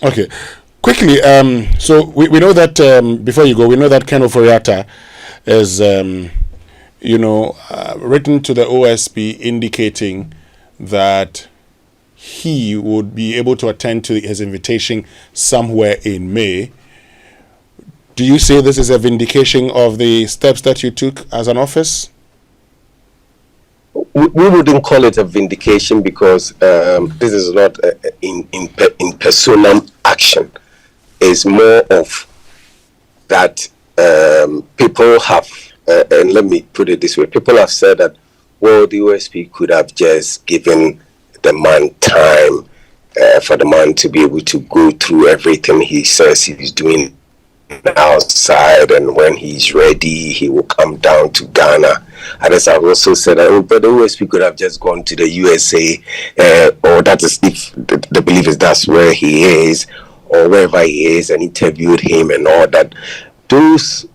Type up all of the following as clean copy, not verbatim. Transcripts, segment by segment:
Okay. Quickly, so we know that before you go, we know that Ken Ofori-Atta is, written to the OSP indicating that he would be able to attend to his invitation somewhere in May. Do you say this is a vindication of the steps that you took as an office? We wouldn't call it a vindication because this is not in personam action. It's more of that people have, and let me put it this way, people have said that, well, the OSP could have just given the man time for the man to be able to go through everything he says he's doing outside, and when he's ready, he will come down to Ghana. And as I've also said, but the OSP could have just gone to the USA, or that is if the belief is that's where he is, or wherever he is, and interviewed him and all that. Those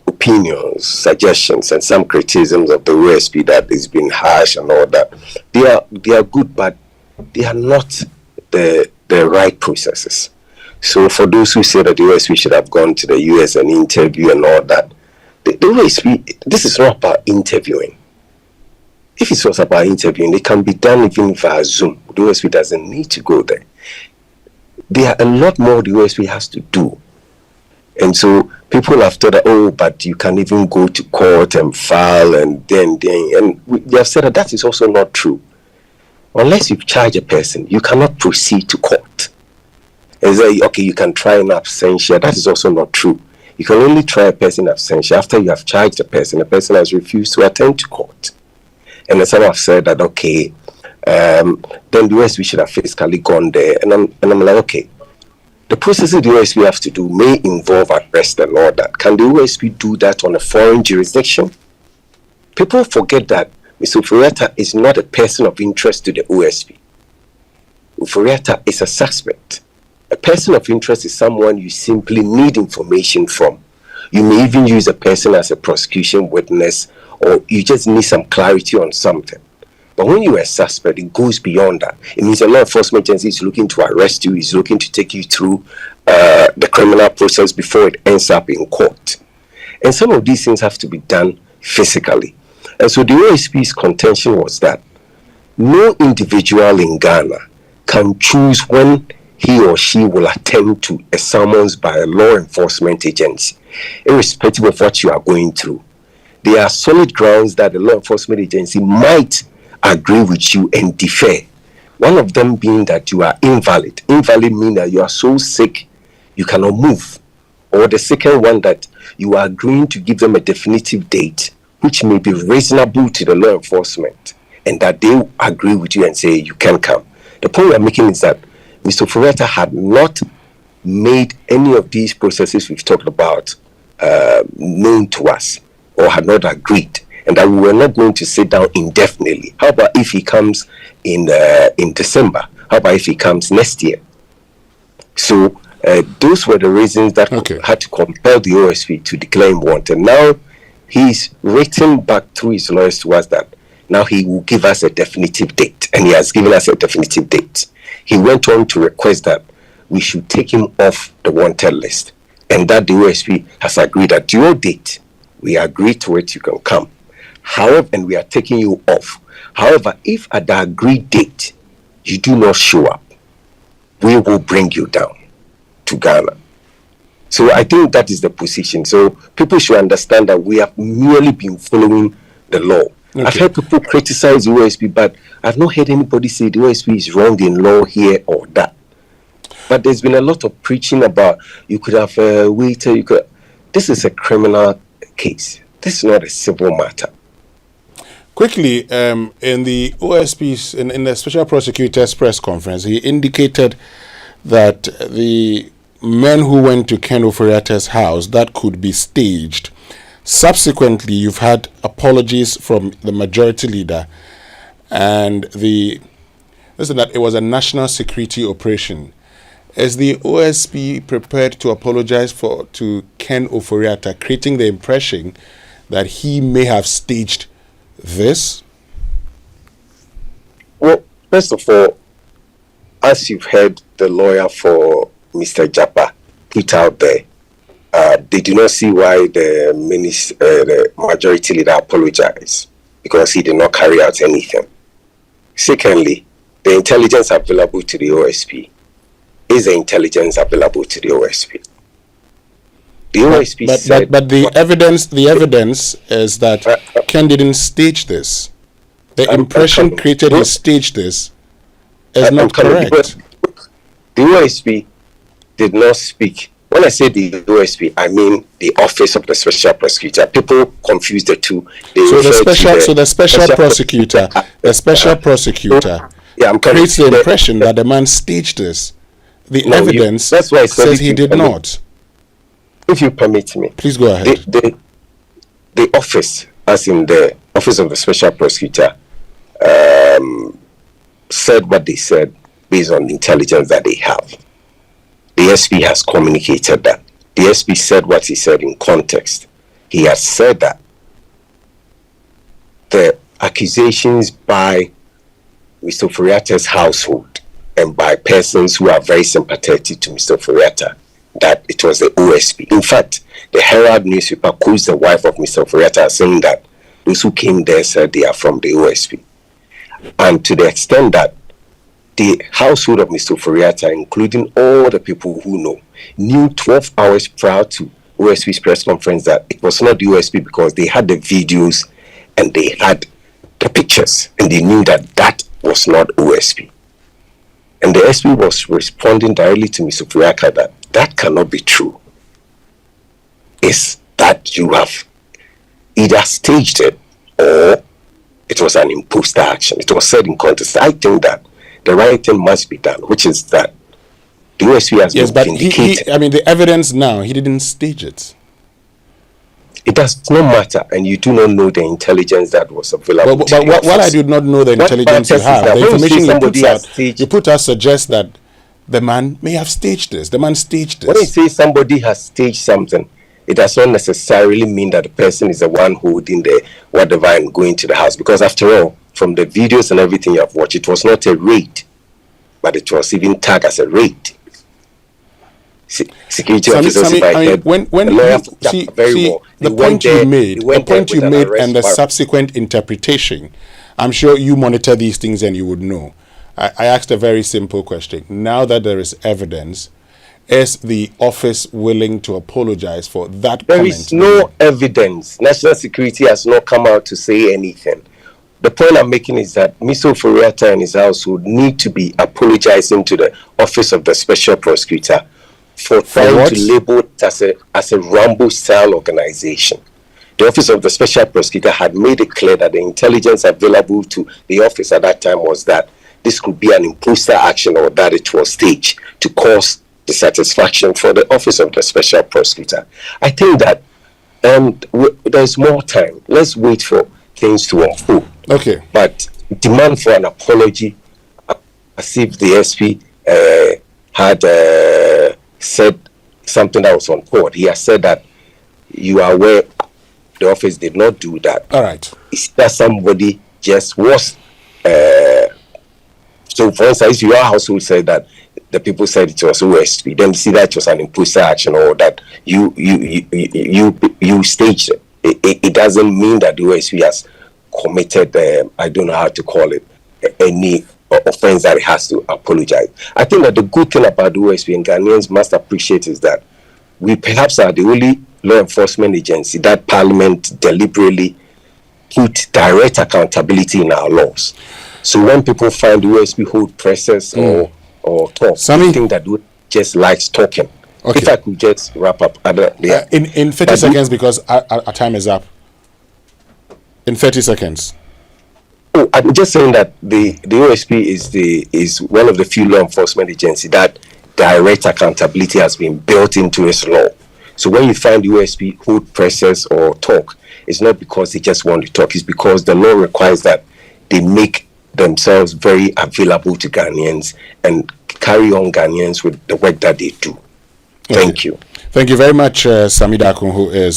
opinions, suggestions, and some criticisms of the OSP that has been harsh and all that, they are good, but they are not the right processes. So for those who say that the OSP should have gone to the US and interview and all that, the OSP, this is not about interviewing. If it was about interviewing, it can be done even via Zoom. The OSP doesn't need to go there. There are a lot more the OSP has to do. And so people have thought that, oh, but you can even go to court and file and then, and they have said that that is also not true. Unless you charge a person, you cannot proceed to court. And say, okay, you can try an absentia. That is also not true. You can only try a person absentia after you have charged the person has refused to attend to court. And then some have said that, okay, then the OSP should have physically gone there. And I'm like, okay, the processes the OSP have to do may involve arrest and all that. Can the OSP do that on a foreign jurisdiction? People forget that Mr. Ofori-Atta is not a person of interest to the OSP. Ofori-Atta is a suspect. A person of interest is someone you simply need information from. You may even use a person as a prosecution witness, or you just need some clarity on something. But when you're a suspect, it goes beyond that. It means a law enforcement agency is looking to arrest you, is looking to take you through the criminal process before it ends up in court. And some of these things have to be done physically. And so the OSP's contention was that no individual in Ghana can choose when he or she will attend to a summons by a law enforcement agency, irrespective of what you are going through. There are solid grounds that the law enforcement agency might agree with you and defer. One of them being that you are invalid. Invalid means that you are so sick you cannot move. Or the second one, that you are agreeing to give them a definitive date, which may be reasonable to the law enforcement, and that they agree with you and say you can come. The point we are making is that Mr. Ofori-Atta had not made any of these processes we've talked about known to us, or had not agreed, and that we were not going to sit down indefinitely. How about if he comes in December? How about if he comes next year? So those were the reasons that had to compel the OSP to declare him wanted. Now he's written back through his lawyers to us that now he will give us a definitive date, and he has given us a definitive date. He went on to request that we should take him off the wanted list, and that the OSP has agreed that your date, we agree to it, you can come. However, and we are taking you off. However, if at the agreed date you do not show up, we will bring you down to Ghana. So I think that is the position. So people should understand that we have merely been following the law. I've heard people criticize the OSP, but I've not heard anybody say the OSP is wrong in law here or that. But there's been a lot of preaching about you could have waited. This is a criminal case. This is not a civil matter. Quickly, in the OSP's, in the Special Prosecutor's press conference, he indicated that the men who went to Ken Ofori-Atta's house, that could be staged. Subsequently, you've had apologies from the majority leader, and that it was a national security operation. Is the OSP prepared to apologize to Ken Ofori-Atta, creating the impression that he may have staged this? Well, first of all, as you've heard the lawyer for Mr. Japa put out there, they do not see why the majority leader apologized, because he did not carry out anything. Secondly, the intelligence available to the OSP is the intelligence available to the OSP. The OSP said, but the evidence is that Ken didn't stage this. The impression created he staged this is not correct. The OSP did not speak. When I say the OSP, I mean the Office of the Special Prosecutor. People confuse the two. The special prosecutor creates the impression that the man staged this. The evidence says he did not. If you permit me, please go ahead. The office, as in the Office of the Special Prosecutor, said what they said based on the intelligence that they have. The SP has communicated that. The SP said what he said in context. He has said that the accusations by Mr. Ofori-Atta's household and by persons who are very sympathetic to Mr. Ofori-Atta, that it was the OSP. In fact, the Herald newspaper quotes the wife of Mr. Ofori-Atta saying that those who came there said they are from the OSP. And to the extent that the household of Mr. Ofori-Atta, including all the people who know, knew 12 hours prior to OSP's press conference that it was not the OSP, because they had the videos and they had the pictures, and they knew that that was not OSP. And the SP was responding directly to Mr. Ofori-Atta that that cannot be true. It's that you have either staged it or it was an imposter action. It was said in context. I think that the right thing must be done, which is that the OSP has been vindicated. The evidence now, he didn't stage it. It does not matter, and you do not know the intelligence that was available. But what I do not know the intelligence you have, the information you put out suggests that the man may have staged this. The man staged this. When you say somebody has staged something, it does not necessarily mean that the person is the one holding the whatever and going to the house. Because after all, from the videos and everything you have watched, it was not a raid, but it was even tagged as a raid. Security officers, the point you made and the subsequent interpretation, I'm sure you monitor these things and you would know. I asked a very simple question. Now that there is evidence, is the office willing to apologize for that comment? There is no evidence. National security has not come out to say anything. The point I'm making is that Mr. Ofori-Atta and his household need to be apologizing to the Office of the Special Prosecutor for trying to label it as a Rambo-style organization. The Office of the Special Prosecutor had made it clear that the intelligence available to the office at that time was that this could be an imposter action, or that it was staged to cause dissatisfaction for the Office of the Special Prosecutor. I think that there's more time. Let's wait for things to unfold. Okay. But demand for an apology, as if the SP had said something that was untoward. He has said that you are aware the office did not do that. All right. It's that somebody just was. So, for instance, if your household said that the people said it was OSP, then you see that it was an imposter action, or that you staged it. It doesn't mean that the OSP has committed, I don't know how to call it, any offense that it has to apologize. I think that the good thing about the OSP, and Ghanaians must appreciate, is that we perhaps are the only law enforcement agency that Parliament deliberately put direct accountability in our laws. So when people find the OSP hold presses or talk, Sammy, I think that we just likes talking. Okay. If I could just wrap up. In 30 seconds, because our time is up. In 30 seconds. Oh, I'm just saying that the OSP is one of the few law enforcement agencies that direct accountability has been built into its law. So when you find the OSP hold presses or talk, it's not because they just want to talk. It's because the law requires that they make themselves very available to Ghanaians and carry on Ghanaians with the work that they do. Thank you. Thank you very much, Sammy Darko, who is